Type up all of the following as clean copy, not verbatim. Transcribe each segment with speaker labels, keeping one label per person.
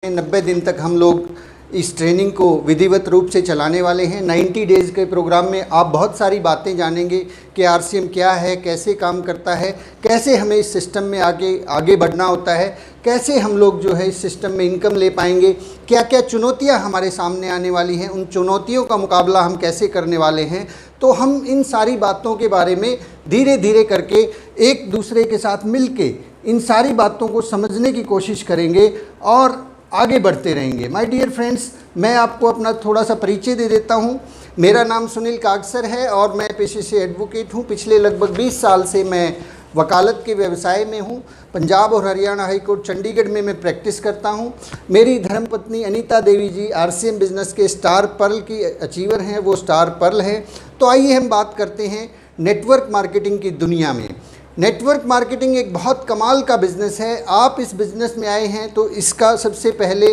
Speaker 1: 90 दिन तक हम लोग इस ट्रेनिंग को विधिवत रूप से चलाने वाले हैं। 90 डेज़ के प्रोग्राम में आप बहुत सारी बातें जानेंगे कि आरसीएम क्या है, कैसे काम करता है, कैसे हमें इस सिस्टम में आगे बढ़ना होता है, कैसे हम लोग जो है इस सिस्टम में इनकम ले पाएंगे, क्या क्या चुनौतियां हमारे सामने आने वाली हैं, उन चुनौतियों का मुकाबला हम कैसे करने वाले हैं। तो हम इन सारी बातों के बारे में धीरे धीरे करके एक दूसरे के साथ मिलके इन सारी बातों को समझने की कोशिश करेंगे और आगे बढ़ते रहेंगे। माय डियर फ्रेंड्स, मैं आपको अपना थोड़ा सा परिचय दे देता हूँ। मेरा नाम सुनील कागसर है और मैं पेशे से एडवोकेट हूँ। पिछले लगभग 20 साल से मैं वकालत के व्यवसाय में हूँ। पंजाब और हरियाणा हाई कोर्ट चंडीगढ़ में मैं प्रैक्टिस करता हूँ। मेरी धर्मपत्नी अनीता देवी जी आरसीएम बिजनेस के स्टार पर्ल की अचीवर हैं, वो स्टार पर्ल हैं। तो आइए हम बात करते हैं नेटवर्क मार्केटिंग की दुनिया में। नेटवर्क मार्केटिंग एक बहुत कमाल का बिज़नेस है। आप इस बिज़नेस में आए हैं तो इसका सबसे पहले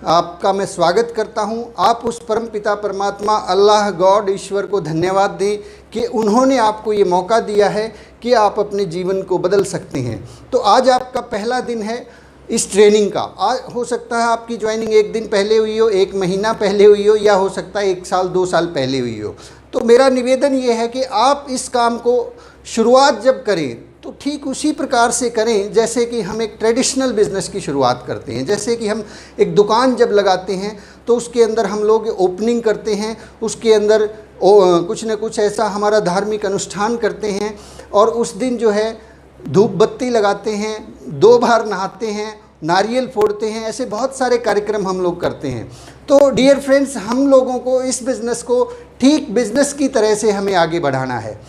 Speaker 1: आपका मैं स्वागत करता हूं। आप उस परम पिता परमात्मा अल्लाह गॉड ईश्वर को धन्यवाद दें कि उन्होंने आपको ये मौका दिया है कि आप अपने जीवन को बदल सकते हैं। तो आज आपका पहला दिन है इस ट्रेनिंग का। आज हो सकता है आपकी ज्वाइनिंग एक दिन पहले हुई हो, एक महीना पहले हुई हो, या हो सकता है 1 साल 2 साल पहले हुई हो। तो मेरा निवेदन ये है कि आप इस काम को शुरुआत जब करें तो ठीक उसी प्रकार से करें जैसे कि हम एक ट्रेडिशनल बिज़नेस की शुरुआत करते हैं। जैसे कि हम एक दुकान जब लगाते हैं तो उसके अंदर हम लोग ओपनिंग करते हैं, उसके अंदर कुछ न कुछ ऐसा हमारा धार्मिक अनुष्ठान करते हैं और उस दिन जो है धूप बत्ती लगाते हैं, 2 बार नहाते हैं, नारियल फोड़ते हैं, ऐसे बहुत सारे कार्यक्रम हम लोग करते हैं। तो डियर फ्रेंड्स, हम लोगों को इस बिज़नेस को ठीक बिज़नेस की तरह से हमें आगे बढ़ाना है।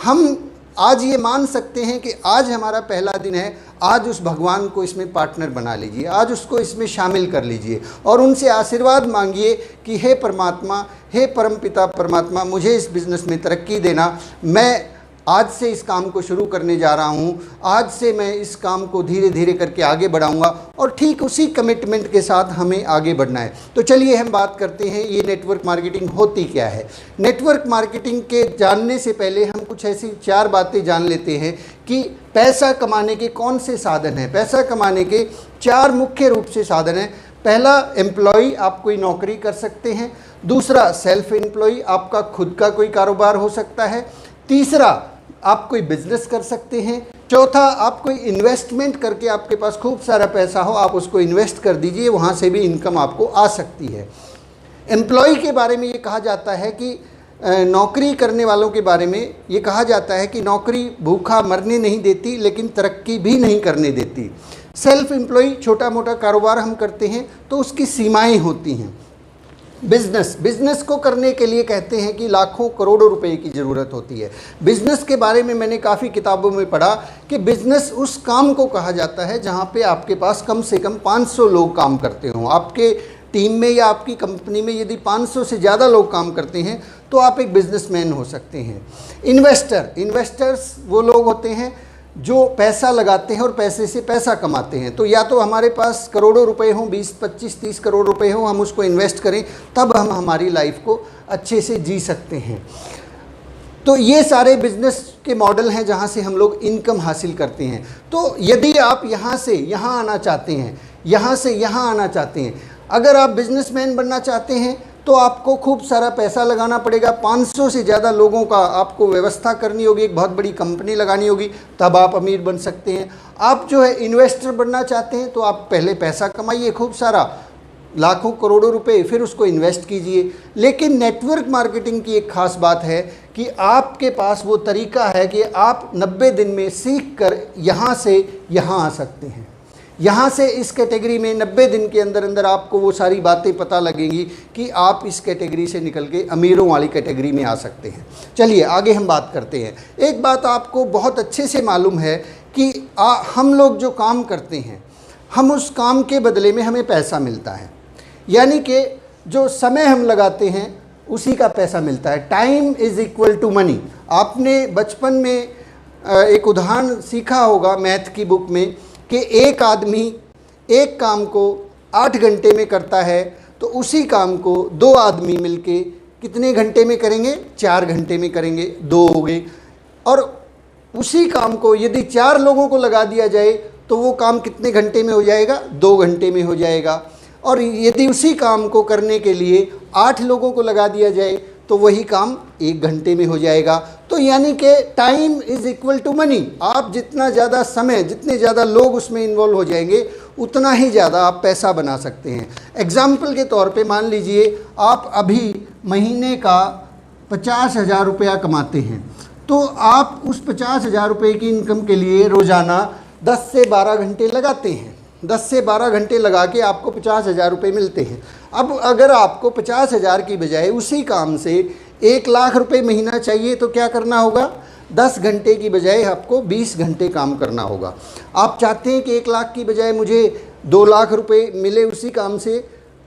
Speaker 1: हम आज ये मान सकते हैं कि आज हमारा पहला दिन है। आज उस भगवान को इसमें पार्टनर बना लीजिए, आज उसको इसमें शामिल कर लीजिए और उनसे आशीर्वाद मांगिए कि हे परमात्मा, हे परम पिता परमात्मा, मुझे इस बिज़नेस में तरक्की देना। मैं आज से इस काम को शुरू करने जा रहा हूँ, आज से मैं इस काम को धीरे धीरे करके आगे बढ़ाऊँगा और ठीक उसी कमिटमेंट के साथ हमें आगे बढ़ना है। तो चलिए हम बात करते हैं ये नेटवर्क मार्केटिंग होती क्या है। नेटवर्क मार्केटिंग के जानने से पहले हम कुछ ऐसी 4 बातें जान लेते हैं कि पैसा कमाने के कौन से साधन हैं। पैसा कमाने के 4 मुख्य रूप से साधन हैं। पहला, एम्प्लॉई, आप कोई नौकरी कर सकते हैं। दूसरा, सेल्फ एम्प्लॉई, आपका खुद का कोई कारोबार हो सकता है। तीसरा, आप कोई बिजनेस कर सकते हैं। चौथा, आप कोई इन्वेस्टमेंट करके, आपके पास खूब सारा पैसा हो, आप उसको इन्वेस्ट कर दीजिए, वहाँ से भी इनकम आपको आ सकती है। एम्प्लॉय के बारे में ये कहा जाता है कि नौकरी करने वालों के बारे में ये कहा जाता है कि नौकरी भूखा मरने नहीं देती लेकिन तरक्की भी नहीं करने देती। सेल्फ एम्प्लॉय, छोटा मोटा कारोबार हम करते हैं तो उसकी सीमाएँ होती हैं। बिज़नेस को करने के लिए कहते हैं कि लाखों करोड़ों रुपए की ज़रूरत होती है। बिज़नेस के बारे में मैंने काफ़ी किताबों में पढ़ा कि बिज़नेस उस काम को कहा जाता है जहाँ पे आपके पास कम से कम 500 लोग काम करते हों। आपके टीम में या आपकी कंपनी में यदि 500 से ज़्यादा लोग काम करते हैं तो आप एक बिजनेसमैन हो सकते हैं। इन्वेस्टर्स वो लोग होते हैं जो पैसा लगाते हैं और पैसे से पैसा कमाते हैं। तो या तो हमारे पास करोड़ों रुपए हों, 20, 25, 30 करोड़ रुपए हों, हम उसको इन्वेस्ट करें, तब हम हमारी लाइफ को अच्छे से जी सकते हैं। तो ये सारे बिजनेस के मॉडल हैं जहाँ से हम लोग इनकम हासिल करते हैं। तो यदि आप यहाँ से यहाँ आना चाहते हैं, यहाँ से यहाँ आना चाहते हैं, अगर आप बिजनेसमैन बनना चाहते हैं तो आपको खूब सारा पैसा लगाना पड़ेगा। 500 से ज़्यादा लोगों का आपको व्यवस्था करनी होगी, एक बहुत बड़ी कंपनी लगानी होगी, तब आप अमीर बन सकते हैं। आप जो है इन्वेस्टर बनना चाहते हैं तो आप पहले पैसा कमाइए खूब सारा, लाखों करोड़ों रुपए, फिर उसको इन्वेस्ट कीजिए। लेकिन नेटवर्क मार्केटिंग की एक ख़ास बात है कि आपके पास वो तरीका है कि आप 90 दिन में सीख कर यहाँ से यहाँ आ सकते हैं। यहाँ से इस कैटेगरी में 90 दिन के अंदर अंदर आपको वो सारी बातें पता लगेंगी कि आप इस कैटेगरी से निकल के अमीरों वाली कैटेगरी में आ सकते हैं। चलिए आगे हम बात करते हैं। एक बात आपको बहुत अच्छे से मालूम है कि हम लोग जो काम करते हैं, हम उस काम के बदले में हमें पैसा मिलता है। यानी कि जो समय हम लगाते हैं उसी का पैसा मिलता है। Time is equal to money. आपने बचपन में एक उदाहरण सीखा होगा मैथ की बुक में कि एक आदमी एक काम को 8 घंटे में करता है तो उसी काम को 2 आदमी मिलके कितने घंटे में करेंगे? 4 घंटे में करेंगे, 2 हो गए। और उसी काम को यदि 4 लोगों को लगा दिया जाए तो वो काम कितने घंटे में हो जाएगा? 2 घंटे में हो जाएगा। और यदि उसी काम को करने के लिए 8 लोगों को लगा दिया जाए तो वही काम 1 घंटे में हो जाएगा। तो यानी कि time is equal to money. आप जितना ज़्यादा समय, जितने ज़्यादा लोग उसमें इन्वॉल्व हो जाएंगे, उतना ही ज़्यादा आप पैसा बना सकते हैं। एग्जाम्पल के तौर पे मान लीजिए आप अभी महीने का 50,000 रुपया कमाते हैं, तो आप उस 50,000 रुपये की इनकम के लिए रोज़ाना 10 से 12 घंटे लगाते हैं। 10 से 12 घंटे लगा के आपको 50,000 रुपये मिलते हैं। अब अगर आपको 50,000 की बजाय उसी काम से 1 लाख रुपये महीना चाहिए तो क्या करना होगा? 10 घंटे की बजाय आपको 20 घंटे काम करना होगा। आप चाहते हैं कि 1 लाख की बजाय मुझे 2 लाख रुपये मिले उसी काम से,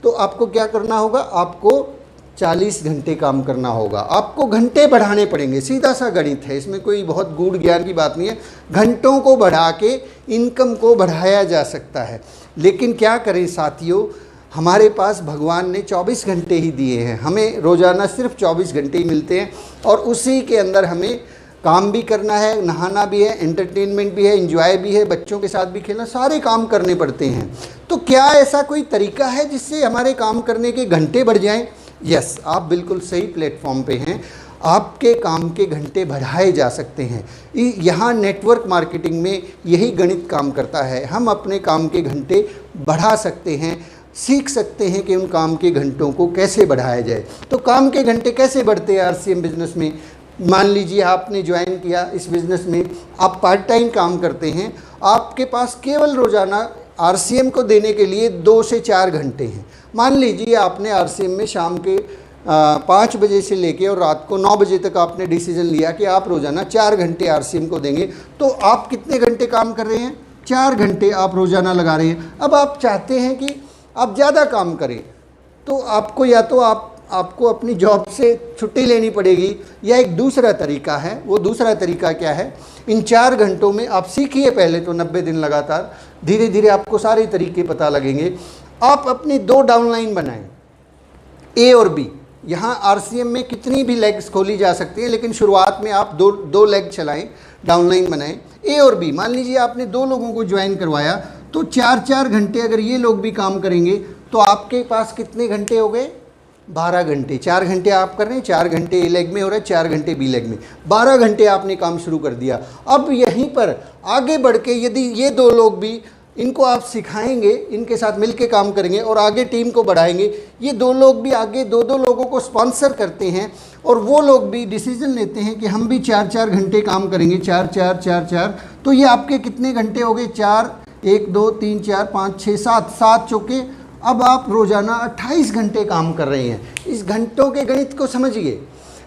Speaker 1: तो आपको क्या करना होगा? आपको 40 घंटे काम करना होगा। आपको घंटे बढ़ाने पड़ेंगे, सीधा सा गणित है, इसमें कोई बहुत गूढ़ ज्ञान की बात नहीं है। घंटों को बढ़ा के इनकम को बढ़ाया जा सकता है। लेकिन क्या करें साथियों, हमारे पास भगवान ने 24 घंटे ही दिए हैं, हमें रोज़ाना सिर्फ 24 घंटे ही मिलते हैं, और उसी के अंदर हमें काम भी करना है, नहाना भी है, एंटरटेनमेंट भी है, एंजॉय भी है, बच्चों के साथ भी खेलना, सारे काम करने पड़ते हैं। तो क्या ऐसा कोई तरीका है जिससे हमारे काम करने के घंटे बढ़ जाएं? यस, आप बिल्कुल सही प्लेटफॉर्म पे हैं। आपके काम के घंटे बढ़ाए जा सकते हैं। यहाँ नेटवर्क मार्केटिंग में यही गणित काम करता है। हम अपने काम के घंटे बढ़ा सकते हैं, सीख सकते हैं कि उन काम के घंटों को कैसे बढ़ाया जाए। तो काम के घंटे कैसे बढ़ते हैं आरसीएम बिजनेस में? मान लीजिए आपने ज्वाइन किया इस बिज़नेस में, आप पार्ट टाइम काम करते हैं, आपके पास केवल रोज़ाना आरसीएम को देने के लिए 2 से 4 घंटे हैं। मान लीजिए आपने आरसीएम में शाम के 5 बजे से लेके और रात को 9 बजे तक आपने डिसीजन लिया कि आप रोज़ाना 4 घंटे आरसीएम को देंगे, तो आप कितने घंटे काम कर रहे हैं? 4 घंटे आप रोज़ाना लगा रहे हैं। अब आप चाहते हैं कि आप ज़्यादा काम करें, तो आपको या तो आपको अपनी जॉब से छुट्टी लेनी पड़ेगी, या एक दूसरा तरीका है। वो दूसरा तरीका क्या है? इन 4 घंटों में आप सीखिए पहले तो 90 दिन लगातार, धीरे धीरे आपको सारे तरीके पता लगेंगे। आप अपनी 2 डाउनलाइन बनाएं, ए और बी। यहाँ आरसीएम में कितनी भी लेग्स खोली जा सकती है, लेकिन शुरुआत में आप दो लेग चलाएं, डाउनलाइन बनाएं, ए और बी। मान लीजिए आपने 2 लोगों को ज्वाइन करवाया, तो 4-4 घंटे अगर ये लोग भी काम करेंगे तो आपके पास कितने घंटे हो गए? 12 घंटे। 4 घंटे आप कर रहे हैं, 4 घंटे ए लेग में हो रहा है, 4 घंटे बी लेग में, 12 घंटे आपने काम शुरू कर दिया। अब यहीं पर आगे बढ़ के यदि ये 2 लोग भी, इनको आप सिखाएंगे, इनके साथ मिलके काम करेंगे और आगे टीम को बढ़ाएंगे, ये 2 लोग भी आगे 2-2 लोगों को स्पॉन्सर करते हैं, और वो लोग भी डिसीजन लेते हैं कि हम भी 4-4 घंटे काम करेंगे, 4-4-4-4, तो ये आपके कितने घंटे हो गए? 4, 1, 2, 3, 4, 5, 6, 7 चौके। अब आप रोज़ाना 28 घंटे काम कर रहे हैं। इस घंटों के गणित को समझिए।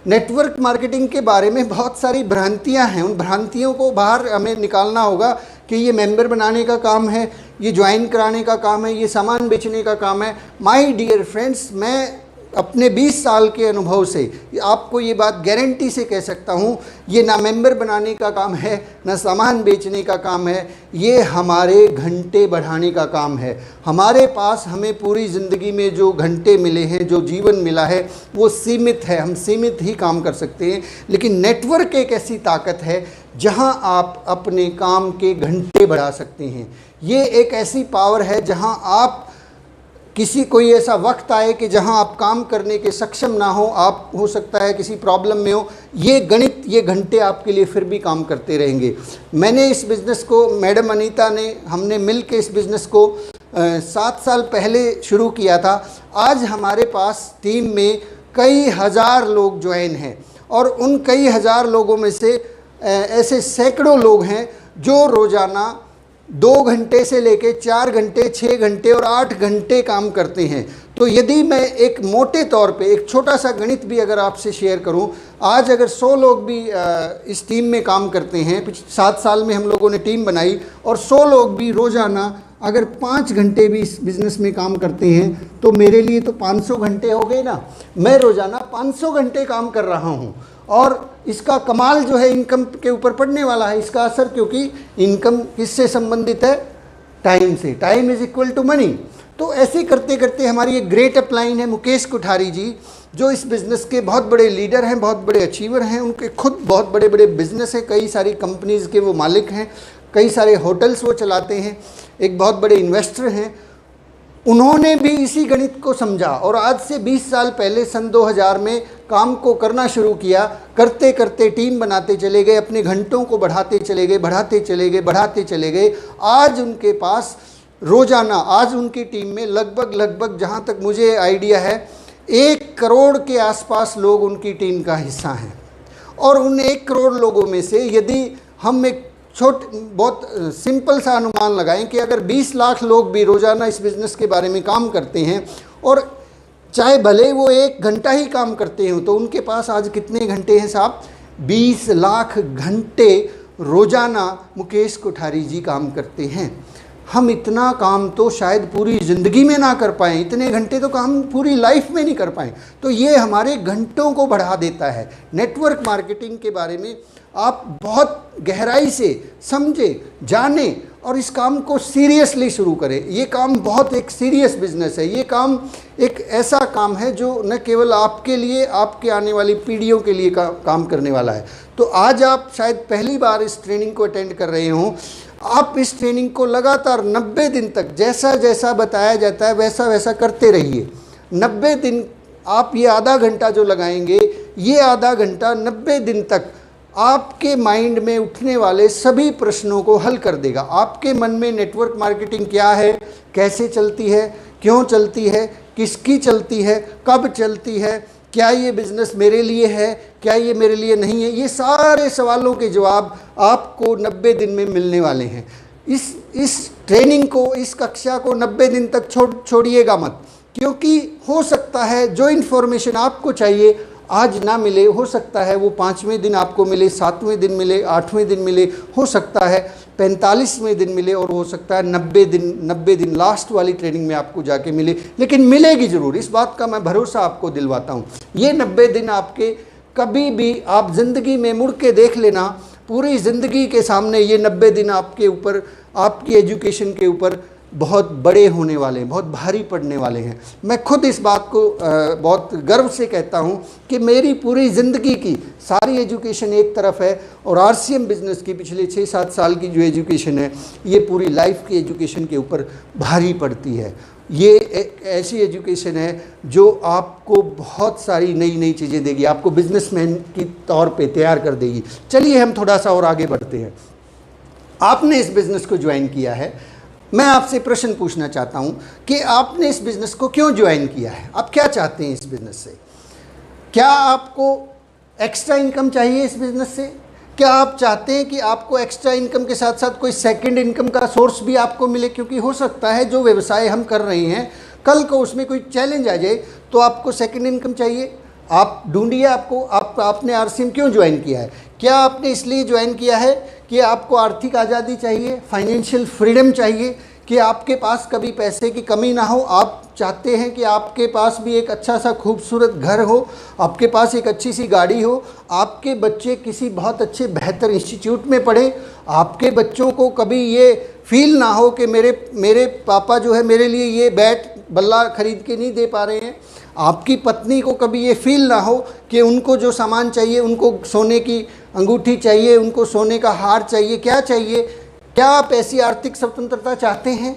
Speaker 1: नेटवर्क मार्केटिंग के बारे में बहुत सारी भ्रांतियां हैं, उन भ्रांतियों को बाहर हमें निकालना होगा कि ये मेंबर बनाने का काम है, ये ज्वाइन कराने का काम है, ये सामान बेचने का काम है। माय डियर फ्रेंड्स, मैं अपने 20 साल के अनुभव से आपको ये बात गारंटी से कह सकता हूँ, ये ना मेंबर बनाने का काम है, ना सामान बेचने का काम है, ये हमारे घंटे बढ़ाने का काम है। हमारे पास हमें पूरी ज़िंदगी में जो घंटे मिले हैं, जो जीवन मिला है, वो सीमित है, हम सीमित ही काम कर सकते हैं। लेकिन नेटवर्क एक ऐसी ताकत है जहाँ आप अपने काम के घंटे बढ़ा सकते हैं। ये एक ऐसी पावर है जहाँ आप कोई ऐसा वक्त आए कि जहां आप काम करने के सक्षम ना हो, आप हो सकता है किसी प्रॉब्लम में हो, ये गणित, ये घंटे आपके लिए फिर भी काम करते रहेंगे। मैंने इस बिज़नेस को, मैडम अनीता ने, हमने मिल के इस बिज़नेस को 7 साल पहले शुरू किया था। आज हमारे पास टीम में कई हज़ार लोग ज्वाइन हैं, और उन कई हज़ार लोगों में से ऐसे सैकड़ों लोग हैं जो रोज़ाना 2 घंटे से लेके 4 घंटे, 6 घंटे और 8 घंटे काम करते हैं। तो यदि मैं एक मोटे तौर पे एक छोटा सा गणित भी अगर आपसे शेयर करूं, आज अगर 100 लोग भी इस टीम में काम करते हैं, 7 साल में हम लोगों ने टीम बनाई, और 100 लोग भी रोज़ाना अगर 5 घंटे भी इस बिज़नेस में काम करते हैं, तो मेरे लिए तो 500 घंटे हो गए ना। मैं रोज़ाना 500 घंटे काम कर रहा हूँ, और इसका कमाल जो है इनकम के ऊपर पड़ने वाला है, इसका असर, क्योंकि इनकम किससे संबंधित है? टाइम से। Time is equal to money. तो ऐसे करते करते हमारी एक ग्रेट अपलाइन है मुकेश कोठारी जी, जो इस बिज़नेस के बहुत बड़े लीडर हैं, बहुत बड़े अचीवर हैं। उनके खुद बहुत बड़े बड़े बिज़नेस हैं, कई सारी कंपनीज़ के वो मालिक हैं, कई सारे होटल्स वो चलाते हैं, एक बहुत बड़े इन्वेस्टर हैं। उन्होंने भी इसी गणित को समझा और आज से 20 साल पहले सन 2000 में काम को करना शुरू किया। करते करते टीम बनाते चले गए, अपने घंटों को बढ़ाते चले गए, बढ़ाते चले गए, बढ़ाते चले गए। आज उनके पास रोज़ाना, आज उनकी टीम में लगभग जहाँ तक मुझे आइडिया है 1 करोड़ के आसपास लोग उनकी टीम का हिस्सा हैं। और उन 1 करोड़ लोगों में से यदि हम एक बहुत सिंपल सा अनुमान लगाएं कि अगर 20 लाख लोग भी रोज़ाना इस बिज़नेस के बारे में काम करते हैं और चाहे भले वो 1 घंटा ही काम करते हो, तो उनके पास आज कितने घंटे हैं साहब? 20 लाख घंटे रोज़ाना मुकेश कोठारी जी काम करते हैं। हम इतना काम तो शायद पूरी ज़िंदगी में ना कर पाएँ, इतने घंटे तो काम पूरी लाइफ में नहीं कर पाएँ। तो ये हमारे घंटों को बढ़ा देता है। नेटवर्क मार्केटिंग के बारे में आप बहुत गहराई से समझें, जानें और इस काम को सीरियसली शुरू करें। ये काम बहुत एक सीरियस बिजनेस है। ये काम एक ऐसा काम है जो न केवल आपके लिए, आपके आने वाली पीढ़ियों के लिए काम करने वाला है। तो आज आप शायद पहली बार इस ट्रेनिंग को अटेंड कर रहे हों। आप इस ट्रेनिंग को लगातार 90 दिन तक जैसा जैसा बताया जाता है वैसा वैसा करते रहिए। 90 दिन आप ये आधा घंटा जो लगाएंगे, ये आधा घंटा 90 दिन तक आपके माइंड में उठने वाले सभी प्रश्नों को हल कर देगा। आपके मन में नेटवर्क मार्केटिंग क्या है, कैसे चलती है, क्यों चलती है, किसकी चलती है, कब चलती है, क्या ये बिज़नेस मेरे लिए है, क्या ये मेरे लिए नहीं है, ये सारे सवालों के जवाब आपको 90 दिन में मिलने वाले हैं। इस ट्रेनिंग को, इस कक्षा को 90 दिन तक छोड़िएगा मत, क्योंकि हो सकता है जो इन्फॉर्मेशन आपको चाहिए आज ना मिले, हो सकता है वो 5वें दिन आपको मिले, 7वें दिन मिले, 8वें दिन मिले, हो सकता है 45वें दिन मिले और हो सकता है 90 दिन लास्ट वाली ट्रेनिंग में आपको जाके मिले, लेकिन मिलेगी ज़रूर। इस बात का मैं भरोसा आपको दिलवाता हूँ। ये 90 दिन आपके कभी भी आप ज़िंदगी में मुड़ के देख लेना, पूरी ज़िंदगी के सामने ये 90 दिन आपके ऊपर, आपकी एजुकेशन के ऊपर बहुत बड़े होने वाले हैं, बहुत भारी पड़ने वाले हैं। मैं खुद इस बात को बहुत गर्व से कहता हूं कि मेरी पूरी ज़िंदगी की सारी एजुकेशन एक तरफ है और आरसीएम बिज़नेस की पिछले 6-7 साल की जो एजुकेशन है, ये पूरी लाइफ की एजुकेशन के ऊपर भारी पड़ती है। ये एक ऐसी एजुकेशन है जो आपको बहुत सारी नई नई चीज़ें देगी, आपको बिजनेसमैन की तौर पे तैयार कर देगी। चलिए हम थोड़ा सा और आगे बढ़ते हैं। आपने इस बिज़नेस को ज्वाइन किया है, मैं आपसे प्रश्न पूछना चाहता हूं कि आपने इस बिज़नेस को क्यों ज्वाइन किया है? आप क्या चाहते हैं इस बिज़नेस से? क्या आपको एक्स्ट्रा इनकम चाहिए इस बिज़नेस से? क्या आप चाहते हैं कि आपको एक्स्ट्रा इनकम के साथ साथ कोई सेकंड इनकम का सोर्स भी आपको मिले? क्योंकि हो सकता है जो व्यवसाय हम कर रहे हैं, कल को उसमें कोई चैलेंज आ जाए तो आपको सेकंड इनकम चाहिए। आप ढूंढिए आपने आरसीएम क्यों ज्वाइन किया है? क्या आपने इसलिए ज्वाइन किया है कि आपको आर्थिक आज़ादी चाहिए, फाइनेंशियल फ्रीडम चाहिए, कि आपके पास कभी पैसे की कमी ना हो? आप चाहते हैं कि आपके पास भी एक अच्छा सा खूबसूरत घर हो, आपके पास एक अच्छी सी गाड़ी हो, आपके बच्चे किसी बहुत अच्छे बेहतर इंस्टीट्यूट में पढ़े, आपके बच्चों को कभी ये फील ना हो कि मेरे पापा जो है मेरे लिए ये बैट बल्ला खरीद के नहीं दे पा रहे हैं, आपकी पत्नी को कभी ये फील ना हो कि उनको जो सामान चाहिए, उनको सोने की अंगूठी चाहिए, उनको सोने का हार चाहिए, क्या चाहिए? क्या आप ऐसी आर्थिक स्वतंत्रता चाहते हैं?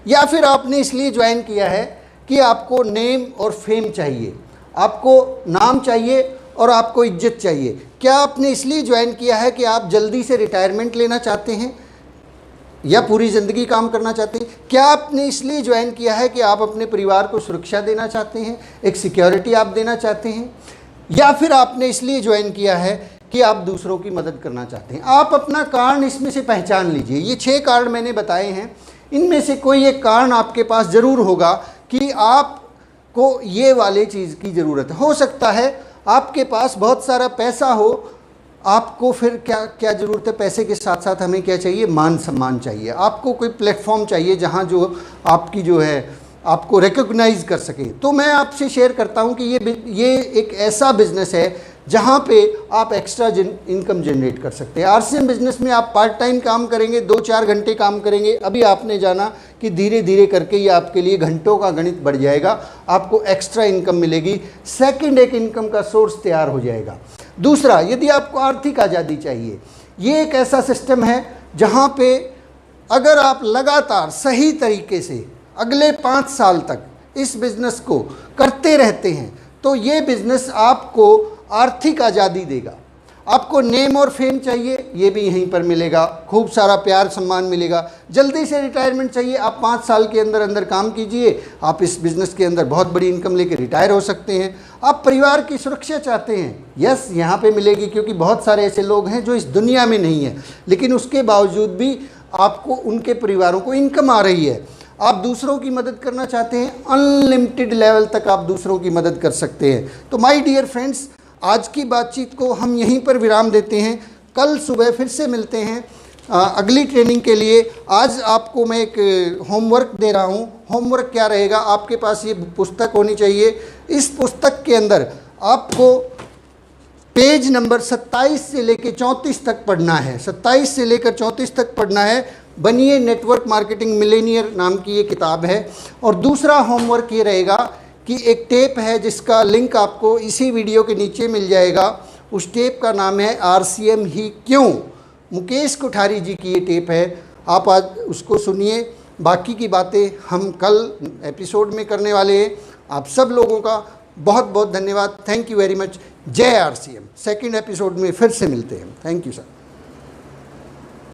Speaker 1: या फिर आपने इसलिए ज्वाइन किया है कि आपको नेम और फेम चाहिए, आपको नाम चाहिए और आपको इज्जत चाहिए? क्या आपने इसलिए ज्वाइन किया है कि आप जल्दी से रिटायरमेंट लेना चाहते हैं या पूरी ज़िंदगी काम करना चाहते हैं? क्या आपने इसलिए ज्वाइन किया है कि आप अपने परिवार को सुरक्षा देना चाहते हैं, एक सिक्योरिटी आप देना चाहते हैं? या फिर आपने इसलिए ज्वाइन किया है कि आप दूसरों की मदद करना चाहते हैं? आप अपना कारण इसमें से पहचान लीजिए। ये 6 कारण मैंने बताए हैं, इनमें से कोई एक कारण आपके पास ज़रूर होगा कि आपको ये वाले चीज़ की ज़रूरत है। हो सकता है आपके पास बहुत सारा पैसा हो, आपको फिर क्या ज़रूरत है? पैसे के साथ साथ हमें क्या चाहिए? मान सम्मान चाहिए। आपको कोई प्लेटफॉर्म चाहिए जहाँ जो आपकी जो है आपको रिकॉग्नाइज कर सके। तो मैं आपसे शेयर करता हूँ कि ये एक ऐसा बिज़नेस है जहाँ पे आप एक्स्ट्रा इनकम जनरेट कर सकते हैं। आरसीएम बिज़नेस में आप पार्ट टाइम काम करेंगे, 2-4 घंटे काम करेंगे। अभी आपने जाना कि धीरे धीरे करके ये आपके लिए घंटों का गणित बढ़ जाएगा, आपको एक्स्ट्रा इनकम मिलेगी, सेकंड एक इनकम का सोर्स तैयार हो जाएगा। दूसरा, यदि आपको आर्थिक आज़ादी चाहिए, ये एक ऐसा सिस्टम है जहाँ पे अगर आप लगातार सही तरीके से अगले 5 साल तक इस बिज़नेस को करते रहते हैं तो ये बिज़नेस आपको आर्थिक आज़ादी देगा। आपको नेम और फेम चाहिए, ये भी यहीं पर मिलेगा, खूब सारा प्यार सम्मान मिलेगा। जल्दी से रिटायरमेंट चाहिए, आप 5 साल के अंदर अंदर काम कीजिए, आप इस बिज़नेस के अंदर बहुत बड़ी इनकम लेके रिटायर हो सकते हैं। आप परिवार की सुरक्षा चाहते हैं, यस यहाँ पे मिलेगी, क्योंकि बहुत सारे ऐसे लोग हैं जो इस दुनिया में नहीं है, लेकिन उसके बावजूद भी आपको उनके परिवारों को इनकम आ रही है। आप दूसरों की मदद करना चाहते हैं, अनलिमिटेड लेवल तक आप दूसरों की मदद कर सकते हैं। तो माय डियर फ्रेंड्स, आज की बातचीत को हम यहीं पर विराम देते हैं। कल सुबह फिर से मिलते हैं अगली ट्रेनिंग के लिए। आज आपको मैं एक होमवर्क दे रहा हूँ। होमवर्क क्या रहेगा, आपके पास ये पुस्तक होनी चाहिए। इस पुस्तक के अंदर आपको पेज नंबर 27 से लेकर 34 तक पढ़ना है। 27 से लेकर 34 तक पढ़ना है। बनिए नेटवर्क मार्केटिंग मिलेनियर नाम की ये किताब है। और दूसरा होमवर्क ये रहेगा कि एक टेप है जिसका लिंक आपको इसी वीडियो के नीचे मिल जाएगा। उस टेप का नाम है RCM ही क्यों, मुकेश कोठारी जी की ये टेप है। आप आज उसको सुनिए, बाकी की बातें हम कल एपिसोड में करने वाले हैं। आप सब लोगों का बहुत बहुत धन्यवाद। Thank you very much. जय RCM। सेकंड एपिसोड में फिर से मिलते हैं। Thank you sir.